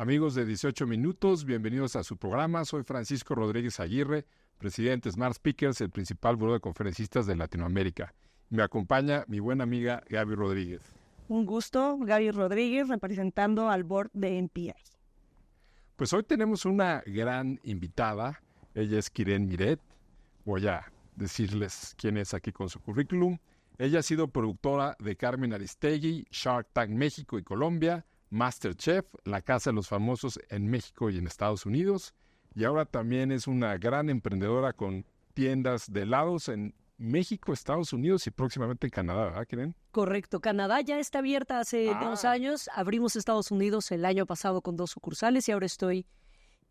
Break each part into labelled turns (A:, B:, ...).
A: Amigos de 18 Minutos, bienvenidos a su programa. Soy Francisco Rodríguez Aguirre, presidente de Smart Speakers, el principal buró de conferencistas de Latinoamérica. Me acompaña mi buena amiga Gaby Rodríguez.
B: Un gusto, Gaby Rodríguez, representando al board de NPR.
A: Pues hoy tenemos una gran invitada. Ella es Kiren Miret. Voy a decirles quién es aquí con su currículum. Ella ha sido productora de Carmen Aristegui, Shark Tank México y Colombia, MasterChef, La Casa de los Famosos en México y en Estados Unidos. Y ahora también es una gran emprendedora con tiendas de helados en México, Estados Unidos y próximamente en Canadá, ¿verdad, Kiren?
B: Correcto. Canadá ya está abierta hace 2 años. Abrimos Estados Unidos el año pasado con 2 sucursales y ahora estoy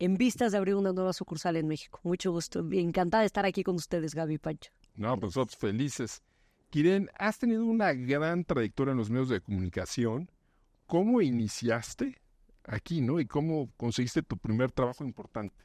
B: en vistas de abrir una nueva sucursal en México. Mucho gusto. Encantada de estar aquí con ustedes, Gaby y Pancho.
A: No, pues nosotros felices. Kiren, has tenido una gran trayectoria en los medios de comunicación. ¿Cómo iniciaste aquí, no? ¿Y cómo conseguiste tu primer trabajo importante?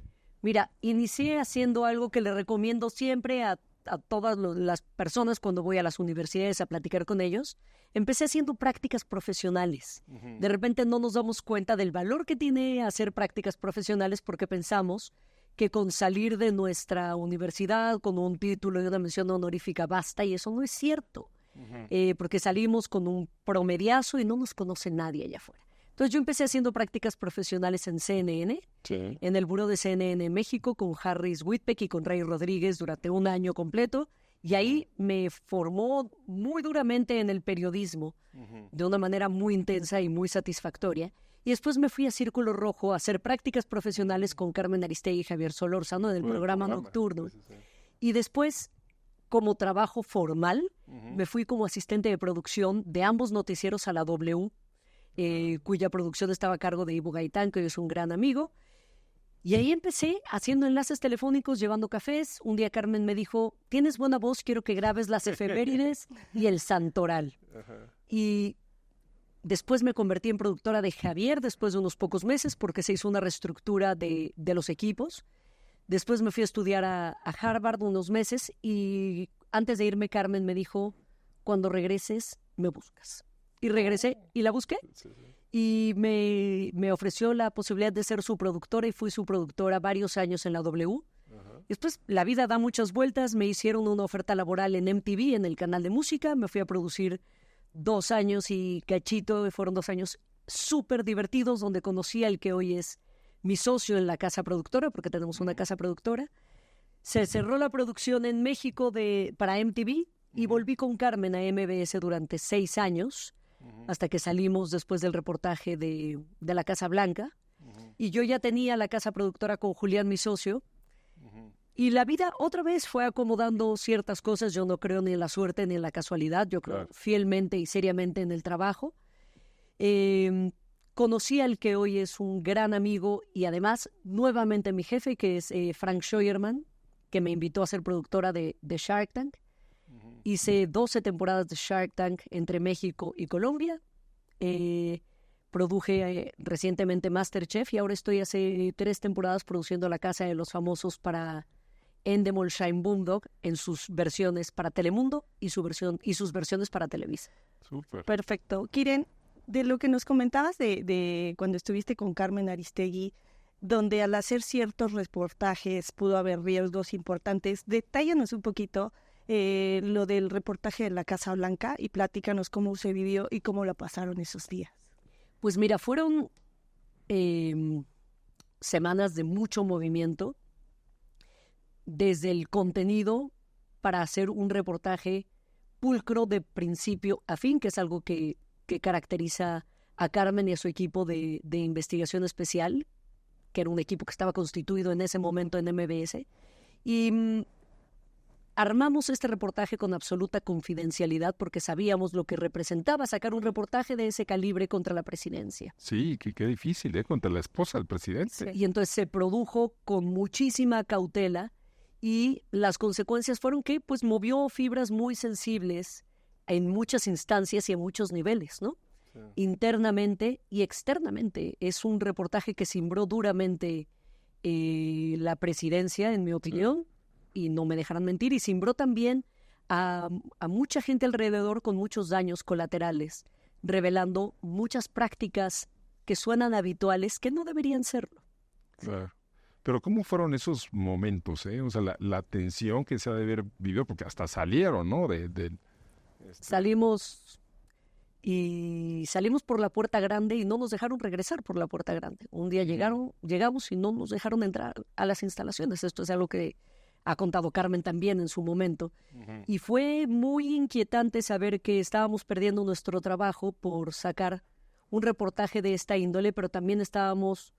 B: Mira, inicié haciendo algo que le recomiendo siempre a todas las personas cuando voy a las universidades a platicar con ellos. Empecé haciendo prácticas profesionales. De repente no nos damos cuenta del valor que tiene hacer prácticas profesionales porque pensamos que con salir de nuestra universidad con un título y una mención honorífica basta, y eso no es cierto. Porque salimos con un promediazo y no nos conoce nadie allá afuera. Entonces yo empecé haciendo prácticas profesionales en CNN, en el buró de CNN México con Harris Whitpeck y con Ray Rodríguez durante 1 año completo, y ahí me formó muy duramente en el periodismo de una manera muy intensa y muy satisfactoria. Y después me fui a Círculo Rojo a hacer prácticas profesionales con Carmen Aristegui y Javier Solórzano en el programa nocturno. Y después, como trabajo formal, me fui como asistente de producción de ambos noticieros a la W, cuya producción estaba a cargo de Ivo Gaitán, que es un gran amigo. Y ahí empecé haciendo enlaces telefónicos, llevando cafés. Un día Carmen me dijo, tienes buena voz, quiero que grabes las efemérides y el santoral. Y después me convertí en productora de Javier después de unos pocos meses porque se hizo una reestructura de los equipos. Después me fui a estudiar a Harvard unos meses y antes de irme Carmen me dijo, cuando regreses me buscas. Y regresé y la busqué y me ofreció la posibilidad de ser su productora y fui su productora varios años en la W. Después la vida da muchas vueltas, me hicieron una oferta laboral en MTV, en el canal de música, me fui a producir 2 años y cachito, fueron 2 años súper divertidos donde conocí al que hoy es mi socio en la casa productora, porque tenemos una casa productora. Se cerró la producción en México para MTV y volví con Carmen a MBS durante 6 años, hasta que salimos después del reportaje de la Casa Blanca. Y yo ya tenía la casa productora con Julián, mi socio. Y la vida otra vez fue acomodando ciertas cosas. Yo no creo ni en la suerte ni en la casualidad. Yo creo fielmente y seriamente en el trabajo. Conocí al que hoy es un gran amigo y además nuevamente mi jefe, que es Frank Scheuerman, que me invitó a ser productora de Shark Tank. Hice 12 temporadas de Shark Tank entre México y Colombia. Produje recientemente MasterChef y ahora estoy hace 3 temporadas produciendo La Casa de los Famosos para Endemol Shine Boomdog en sus versiones para Telemundo y sus versiones para Televisa.
A: Súper.
B: Perfecto. Kiren, de lo que nos comentabas de cuando estuviste con Carmen Aristegui, donde al hacer ciertos reportajes pudo haber riesgos importantes, detállanos un poquito lo del reportaje de la Casa Blanca y platícanos cómo se vivió y cómo la pasaron esos días. Pues mira, fueron semanas de mucho movimiento, desde el contenido para hacer un reportaje pulcro de principio a fin, que es algo que caracteriza a Carmen y a su equipo de investigación especial, que era un equipo que estaba constituido en ese momento en MBS, y armamos este reportaje con absoluta confidencialidad porque sabíamos lo que representaba sacar un reportaje de ese calibre contra la presidencia.
A: Sí, qué difícil, contra la esposa del presidente.
B: Sí. Y entonces se produjo con muchísima cautela y las consecuencias fueron que pues movió fibras muy sensibles en muchas instancias y en muchos niveles, ¿no? Sí. Internamente y externamente. Es un reportaje que cimbró duramente la presidencia, en mi opinión, y no me dejarán mentir, y cimbró también a mucha gente alrededor con muchos daños colaterales, revelando muchas prácticas que suenan habituales que no deberían serlo.
A: Claro. Pero ¿cómo fueron esos momentos, eh? O sea, la tensión que se ha de haber vivido, porque hasta salieron, ¿no?
B: Salimos por la puerta grande y no nos dejaron regresar por la puerta grande. Un día llegamos y no nos dejaron entrar a las instalaciones. Esto es algo que ha contado Carmen también en su momento.
A: Uh-huh.
B: Y fue muy inquietante saber que estábamos perdiendo nuestro trabajo por sacar un reportaje de esta índole, pero también estábamos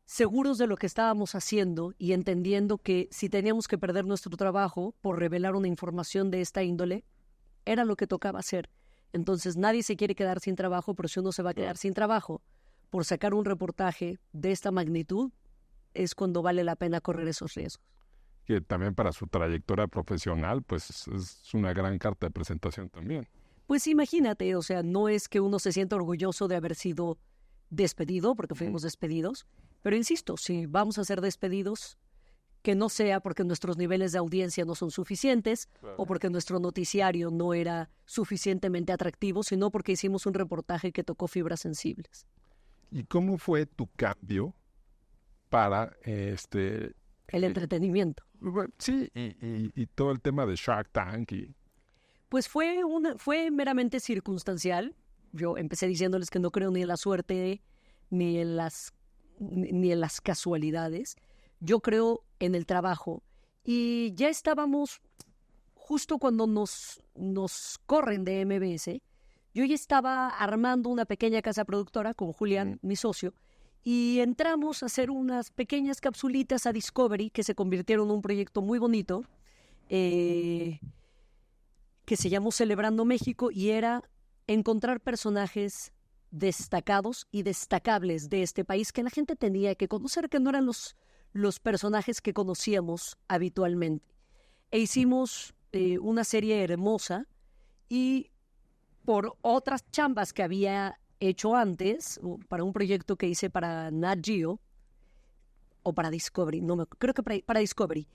B: seguros de lo que estábamos haciendo y entendiendo que si teníamos que perder nuestro trabajo por revelar una información de esta índole, era lo que tocaba hacer. Entonces nadie se quiere quedar sin trabajo, pero si uno se va a quedar sin trabajo por sacar un reportaje de esta magnitud, es cuando vale la pena correr esos riesgos.
A: Que también para su trayectoria profesional, pues es una gran carta de presentación también.
B: Pues imagínate, o sea, no es que uno se sienta orgulloso de haber sido despedido, porque fuimos despedidos, pero insisto, si vamos a ser despedidos, que no sea porque nuestros niveles de audiencia no son suficientes, claro, o porque nuestro noticiario no era suficientemente atractivo, sino porque hicimos un reportaje que tocó fibras sensibles.
A: ¿Y cómo fue tu cambio para
B: el entretenimiento?
A: Sí, y todo el tema de Shark Tank.
B: Pues fue meramente circunstancial. Yo empecé diciéndoles que no creo ni en la suerte ni en las casualidades. Yo creo en el trabajo. Y ya estábamos, justo cuando nos corren de MBS, yo ya estaba armando una pequeña casa productora con Julián, mi socio, y entramos a hacer unas pequeñas capsulitas a Discovery que se convirtieron en un proyecto muy bonito que se llamó Celebrando México, y era encontrar personajes destacados y destacables de este país que la gente tenía que conocer, que no eran los personajes que conocíamos habitualmente. E hicimos una serie hermosa, y por otras chambas que había hecho antes, para un proyecto que hice para Nat Geo, o para Discovery, creo que para Discovery,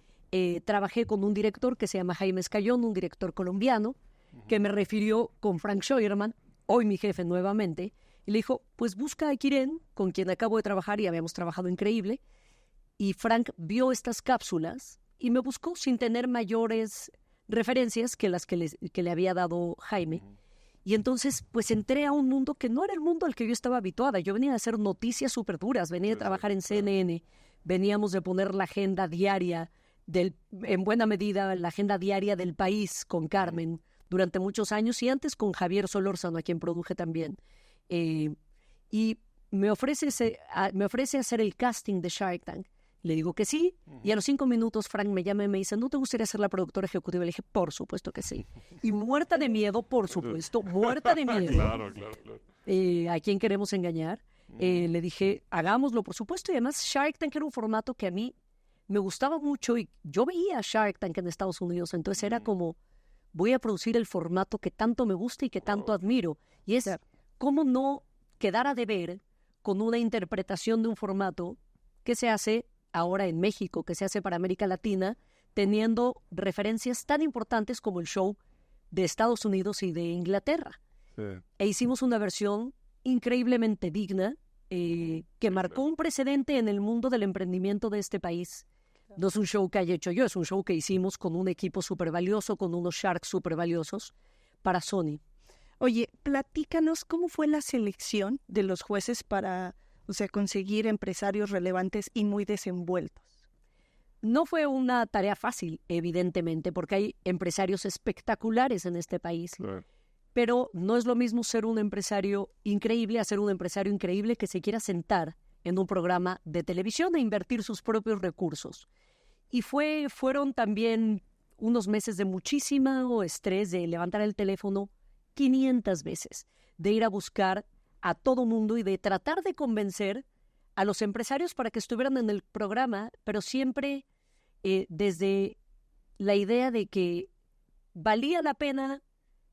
B: trabajé con un director que se llama Jaime Escayón, un director colombiano, que me refirió con Frank Scheuerman, hoy mi jefe nuevamente, y le dijo, pues busca a Kiren, con quien acabo de trabajar y habíamos trabajado increíble. Y Frank vio estas cápsulas y me buscó sin tener mayores referencias que las que le había dado Jaime. Y entonces, pues entré a un mundo que no era el mundo al que yo estaba habituada. Yo venía de hacer noticias súper duras, venía de trabajar en CNN, veníamos de poner la agenda diaria, en buena medida, la agenda diaria del país con Carmen durante muchos años, y antes con Javier Solórzano, a quien produje también. Y me ofrece hacer el casting de Shark Tank. Le digo que sí, y a los 5 minutos Frank me llama y me dice, ¿no te gustaría ser la productora ejecutiva? Le dije, por supuesto que sí. Y muerta de miedo, por supuesto, muerta de miedo.
A: Claro.
B: ¿A quién queremos engañar? Le dije, hagámoslo, por supuesto. Y además Shark Tank era un formato que a mí me gustaba mucho, y yo veía Shark Tank en Estados Unidos, entonces era como, voy a producir el formato que tanto me gusta y que tanto admiro. Y es, ¿cómo no quedar a deber con una interpretación de un formato que se hace ahora en México, que se hace para América Latina, teniendo referencias tan importantes como el show de Estados Unidos y de Inglaterra? Sí. E hicimos una versión increíblemente digna, que marcó un precedente en el mundo del emprendimiento de este país. No es un show que haya hecho yo, es un show que hicimos con un equipo súper valioso, con unos Sharks súper valiosos para Sony.
C: Oye, platícanos cómo fue la selección de los jueces para, conseguir empresarios relevantes y muy desenvueltos.
B: No fue una tarea fácil, evidentemente, porque hay empresarios espectaculares en este país. Claro. Pero no es lo mismo ser un empresario increíble a ser un empresario increíble que se quiera sentar en un programa de televisión e invertir sus propios recursos. Y fueron también unos meses de muchísimo estrés, de levantar el teléfono 500 veces, de ir a buscar a todo mundo y de tratar de convencer a los empresarios para que estuvieran en el programa, pero siempre desde la idea de que valía la pena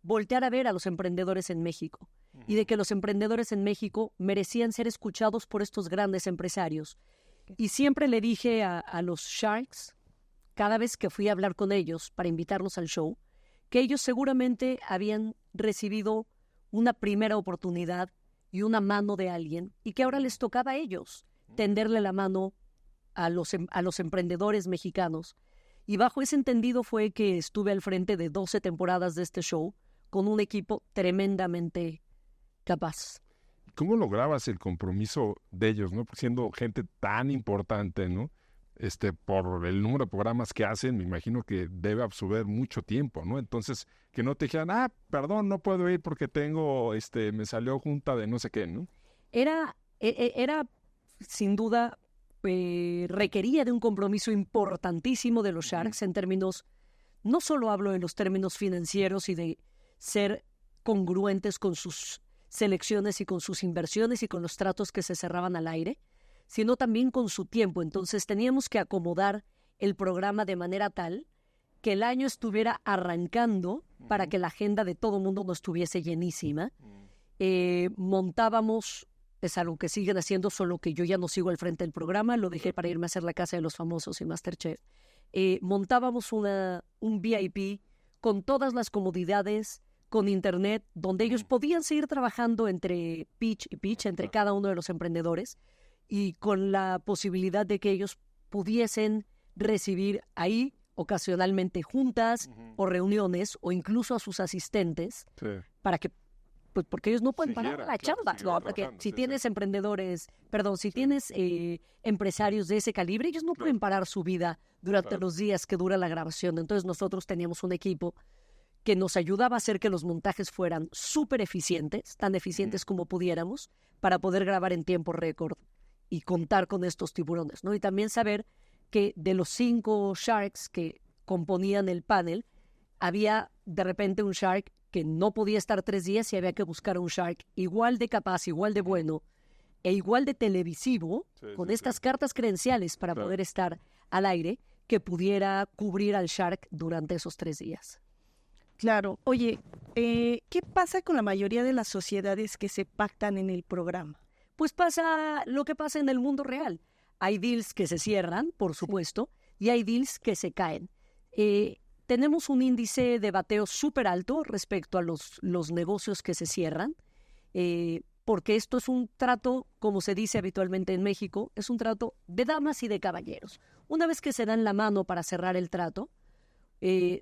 B: voltear a ver a los emprendedores en México, y de que los emprendedores en México merecían ser escuchados por estos grandes empresarios. Y siempre le dije a los Sharks, cada vez que fui a hablar con ellos para invitarlos al show, que ellos seguramente habían recibido una primera oportunidad y una mano de alguien, y que ahora les tocaba a ellos tenderle la mano a los emprendedores mexicanos. Y bajo ese entendido fue que estuve al frente de 12 temporadas de este show con un equipo tremendamente capaz.
A: ¿Cómo lograbas el compromiso de ellos, ¿no? Siendo gente tan importante, ¿no? Por el número de programas que hacen, me imagino que debe absorber mucho tiempo, ¿no? Entonces, que no te dijeran, perdón, no puedo ir porque me salió junta de no sé qué, ¿no?
B: Era sin duda, requería de un compromiso importantísimo de los Sharks en términos, no solo hablo de los términos financieros y de ser congruentes con sus selecciones y con sus inversiones y con los tratos que se cerraban al aire, sino también con su tiempo. Entonces teníamos que acomodar el programa de manera tal que el año estuviera arrancando para que la agenda de todo mundo no estuviese llenísima. Montábamos, es algo que siguen haciendo, solo que yo ya no sigo al frente del programa, lo dejé para irme a hacer La Casa de los Famosos y MasterChef. Montábamos un VIP con todas las comodidades, con internet, donde ellos podían seguir trabajando entre pitch y pitch, entre cada uno de los emprendedores, y con la posibilidad de que ellos pudiesen recibir ahí ocasionalmente juntas o reuniones, o incluso a sus asistentes, para que, pues porque ellos no pueden parar la chamba, ¿no? Porque si tienes tienes empresarios de ese calibre, ellos no pueden parar su vida durante los días que dura la grabación. Entonces nosotros teníamos un equipo que nos ayudaba a hacer que los montajes fueran súper eficientes, tan eficientes como pudiéramos, para poder grabar en tiempo récord y contar con estos tiburones, ¿no? Y también saber que de los 5 Sharks que componían el panel, había de repente un Shark que no podía estar 3 días y había que buscar un Shark igual de capaz, igual de bueno e igual de televisivo, con estas cartas credenciales para poder estar al aire, que pudiera cubrir al Shark durante esos 3 días.
C: Claro. Oye, ¿qué pasa con la mayoría de las sociedades que se pactan en el programa?
B: Pues pasa lo que pasa en el mundo real. Hay deals que se cierran, por supuesto, y hay deals que se caen. Tenemos un índice de bateo súper alto respecto a los negocios que se cierran, porque esto es un trato, como se dice habitualmente en México, es un trato de damas y de caballeros. Una vez que se dan la mano para cerrar el trato,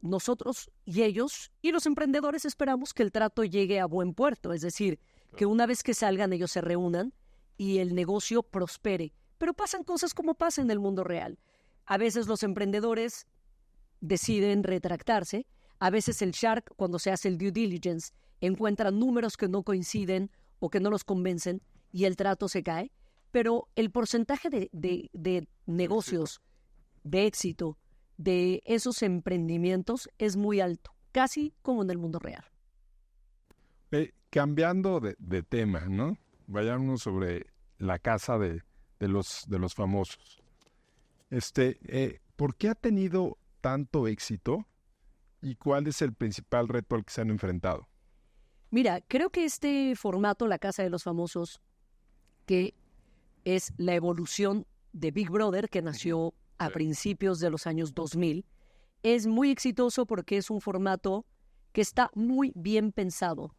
B: nosotros y ellos y los emprendedores esperamos que el trato llegue a buen puerto, es decir, que una vez que salgan ellos se reúnan y el negocio prospere. Pero pasan cosas como pasa en el mundo real. A veces los emprendedores deciden retractarse, a veces el Shark, cuando se hace el due diligence, encuentra números que no coinciden o que no los convencen y el trato se cae, pero el porcentaje de negocios, de éxito, de esos emprendimientos es muy alto, casi como en el mundo real.
A: Cambiando de tema, ¿no? Vayamos sobre La Casa de los Famosos. ¿Por qué ha tenido tanto éxito y cuál es el principal reto al que se han enfrentado?
B: Mira, creo que este formato, La Casa de los Famosos, que es la evolución de Big Brother, que nació a principios de los años 2000, es muy exitoso porque es un formato que está muy bien pensado.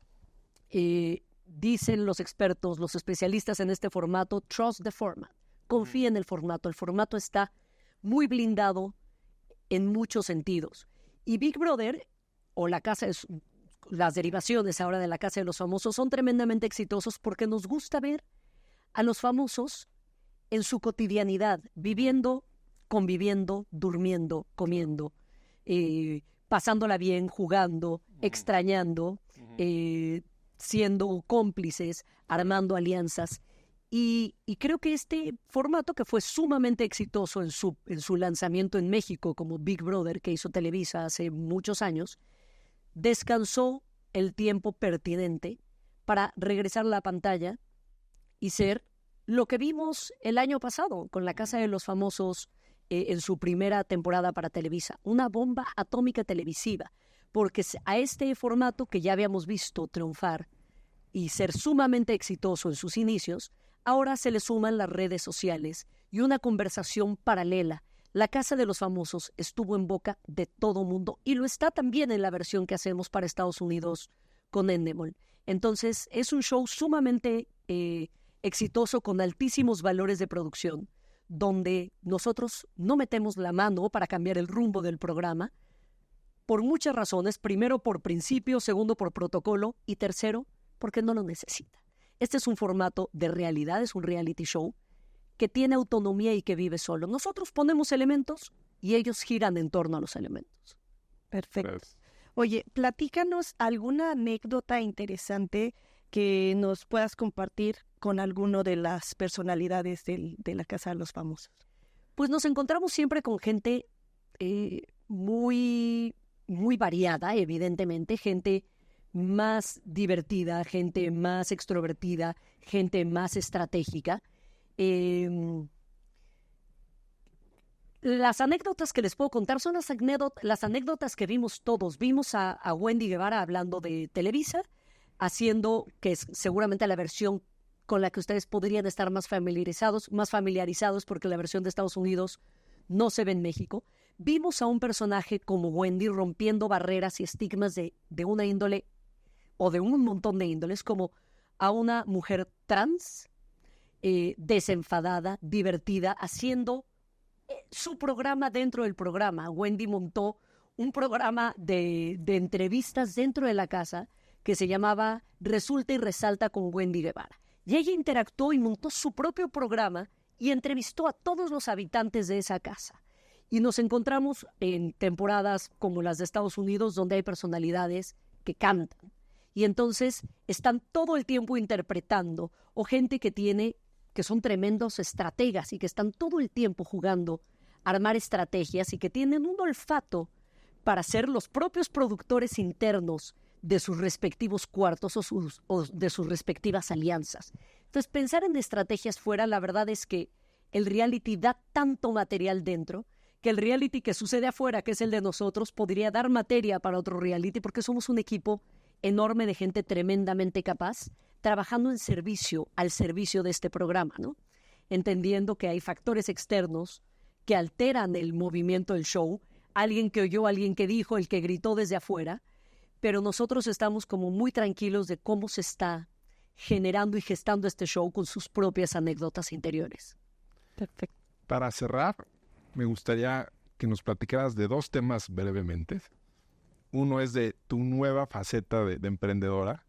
B: Dicen los expertos, los especialistas en este formato, trust the format, confía en el formato está muy blindado en muchos sentidos. Y Big Brother, o las derivaciones ahora de La Casa de los Famosos, son tremendamente exitosos porque nos gusta ver a los famosos en su cotidianidad, viviendo, conviviendo, durmiendo, comiendo, pasándola bien, jugando, extrañando, siendo cómplices, armando alianzas. Y creo que este formato, que fue sumamente exitoso en su lanzamiento en México como Big Brother, que hizo Televisa hace muchos años, descansó el tiempo pertinente para regresar a la pantalla y ser lo que vimos el año pasado con La Casa de los Famosos en su primera temporada para Televisa, una bomba atómica televisiva, porque a este formato que ya habíamos visto triunfar y ser sumamente exitoso en sus inicios, ahora se le suman las redes sociales y una conversación paralela. La Casa de los Famosos estuvo en boca de todo mundo y lo está también en la versión que hacemos para Estados Unidos con Endemol. Entonces es un show sumamente exitoso con altísimos valores de producción, donde nosotros no metemos la mano para cambiar el rumbo del programa, por muchas razones. Primero, por principio; segundo, por protocolo; y tercero, porque no lo necesita. Este es un formato de realidad, es un reality show que tiene autonomía y que vive solo. Nosotros ponemos elementos y ellos giran en torno a los elementos.
C: Perfecto.
A: Gracias.
C: Oye, platícanos alguna anécdota interesante que nos puedas compartir con alguno de las personalidades de la Casa de los Famosos.
B: Pues nos encontramos siempre con gente muy, muy variada, evidentemente, gente más divertida, gente más extrovertida, gente más estratégica. Las anécdotas que les puedo contar son las anécdotas que vimos todos. Vimos a Wendy Guevara hablando de Televisa, haciendo, que es seguramente la versión con la que ustedes podrían estar más familiarizados, porque la versión de Estados Unidos no se ve en México. Vimos a un personaje como Wendy rompiendo barreras y estigmas de una índole o de un montón de índoles, como a una mujer trans, desenfadada, divertida, haciendo su programa dentro del programa. Wendy montó un programa de entrevistas dentro de la casa que se llamaba Resulta y Resalta con Wendy Guevara. Y ella interactuó y montó su propio programa y entrevistó a todos los habitantes de esa casa. Y nos encontramos en temporadas como las de Estados Unidos, donde hay personalidades que cantan. Y entonces están todo el tiempo interpretando, o gente que son tremendos estrategas y que están todo el tiempo jugando a armar estrategias y que tienen un olfato para ser los propios productores internos de sus respectivos cuartos o de sus respectivas alianzas. Entonces, pensar en estrategias fuera, la verdad es que el reality da tanto material dentro, que el reality que sucede afuera, que es el de nosotros, podría dar materia para otro reality, porque somos un equipo enorme de gente tremendamente capaz, trabajando al servicio de este programa, ¿no? Entendiendo que hay factores externos que alteran el movimiento del show, alguien que oyó, alguien que dijo, el que gritó desde afuera, pero nosotros estamos como muy tranquilos de cómo se está generando y gestando este show con sus propias anécdotas interiores.
C: Perfecto.
A: Para cerrar, me gustaría que nos platicaras de dos temas brevemente. Uno es de tu nueva faceta de emprendedora,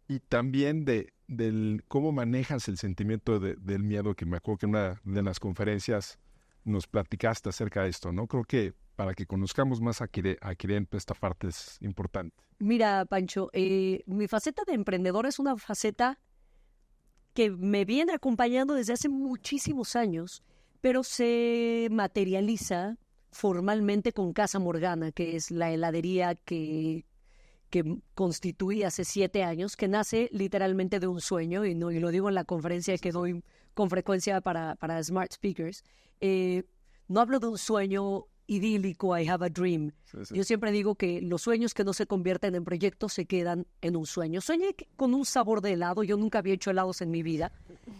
A: y también del cómo manejas el sentimiento del miedo, que me acuerdo que en una de las conferencias nos platicaste acerca de esto, ¿no? Creo que para que conozcamos más a Kiren, esta parte es importante.
B: Mira, Pancho, mi faceta de emprendedora es una faceta que me viene acompañando desde hace muchísimos años, pero se materializa formalmente con Casa Morgana, que es la heladería que constituí hace 7 años, que nace literalmente de un sueño, y lo digo en la conferencia que doy con frecuencia para Smart Speakers. No hablo de un sueño idílico, I have a dream. Sí. Yo siempre digo que los sueños que no se convierten en proyectos se quedan en un sueño. Soñé con un sabor de helado, yo nunca había hecho helados en mi vida.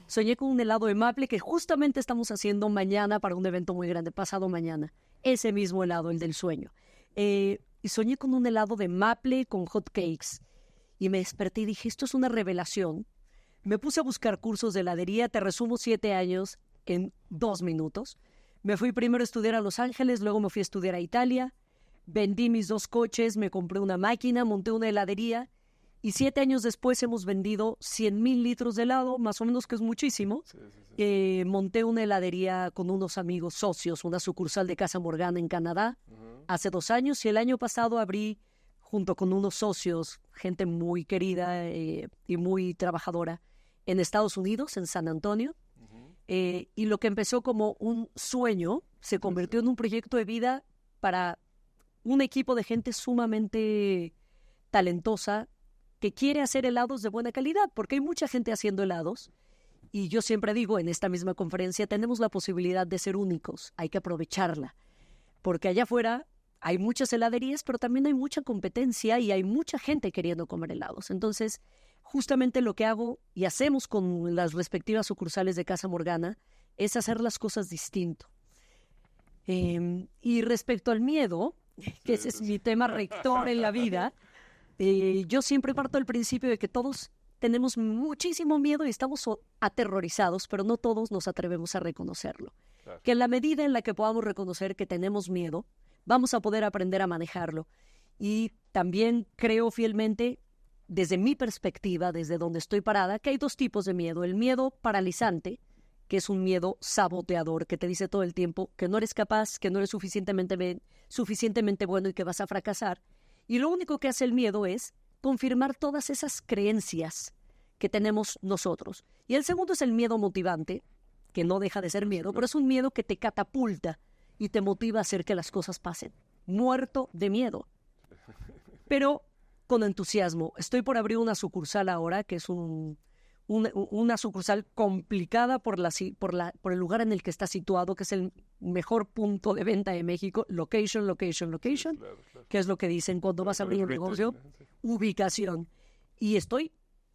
B: Soñé con un helado de maple que justamente estamos haciendo mañana para un evento muy grande, pasado mañana. Ese mismo helado, el del sueño. Y soñé con un helado de maple con hot cakes. Y me desperté y dije, esto es una revelación. Me puse a buscar cursos de heladería, te resumo 7 años en 2 minutos. Me fui primero a estudiar a Los Ángeles, luego me fui a estudiar a Italia, vendí mis 2 coches, me compré una máquina, monté una heladería, y 7 años después hemos vendido 100,000 litros de helado, más o menos, que es muchísimo. Sí. Monté una heladería con unos amigos socios, una sucursal de Casa Morgana en Canadá, hace 2 años, y el año pasado abrí, junto con unos socios, gente muy querida y muy trabajadora, en Estados Unidos, en San Antonio. Y lo que empezó como un sueño se convirtió en un proyecto de vida para un equipo de gente sumamente talentosa que quiere hacer helados de buena calidad, porque hay mucha gente haciendo helados. Y yo siempre digo en esta misma conferencia, tenemos la posibilidad de ser únicos, hay que aprovecharla, porque allá afuera hay muchas heladerías, pero también hay mucha competencia y hay mucha gente queriendo comer helados. Entonces, justamente lo que hago y hacemos con las respectivas sucursales de Casa Morgana es hacer las cosas distinto. Y respecto al miedo, que ese es mi tema rector en la vida, yo siempre parto del principio de que todos tenemos muchísimo miedo y estamos aterrorizados, pero no todos nos atrevemos a reconocerlo. Claro. Que en la medida en la que podamos reconocer que tenemos miedo, vamos a poder aprender a manejarlo. Y también creo fielmente, desde mi perspectiva, desde donde estoy parada, que hay dos tipos de miedo. El miedo paralizante, que es un miedo saboteador, que te dice todo el tiempo que no eres capaz, que no eres suficientemente bueno y que vas a fracasar. Y lo único que hace el miedo es confirmar todas esas creencias que tenemos nosotros. Y el segundo es el miedo motivante, que no deja de ser miedo, pero es un miedo que te catapulta y te motiva a hacer que las cosas pasen. Muerto de miedo. Pero con entusiasmo. Estoy por abrir una sucursal ahora, que es una sucursal complicada por el lugar en el que está situado, que es el mejor punto de venta de México. Location, claro. Que es lo que dicen cuando vas a abrir un negocio. Ubicación. Y estoy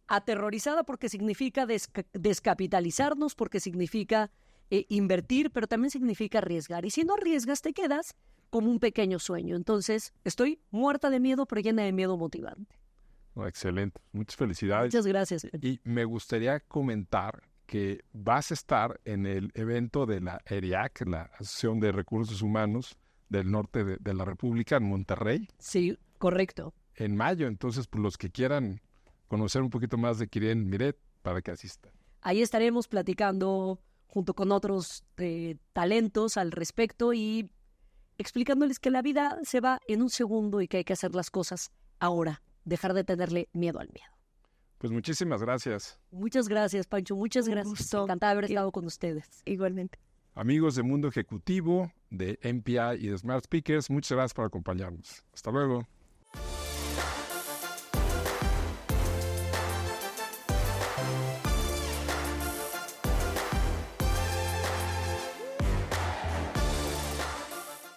B: aterrorizada porque significa descapitalizarnos, porque significa invertir, pero también significa arriesgar. Y si no arriesgas, te quedas como un pequeño sueño. Entonces, estoy muerta de miedo, pero llena de miedo motivante.
A: Oh, excelente. Muchas felicidades.
B: Muchas gracias.
A: Y me gustaría comentar que vas a estar en el evento de la ERIAC, la Asociación de Recursos Humanos del Norte de la República, en Monterrey.
B: Sí, correcto.
A: En mayo. Entonces, pues los que quieran conocer un poquito más de Quirin Miret, para que asistan.
B: Ahí estaremos platicando junto con otros talentos al respecto y explicándoles que la vida se va en un segundo y que hay que hacer las cosas ahora, dejar de tenerle miedo al miedo.
A: Pues muchísimas gracias.
B: Muchas gracias, Pancho, muchas gracias.
C: Gusto.
B: Encantada de haber estado con ustedes.
C: Igualmente.
A: Amigos de Mundo Ejecutivo, de MPI y de Smart Speakers, muchas gracias por acompañarnos. Hasta luego.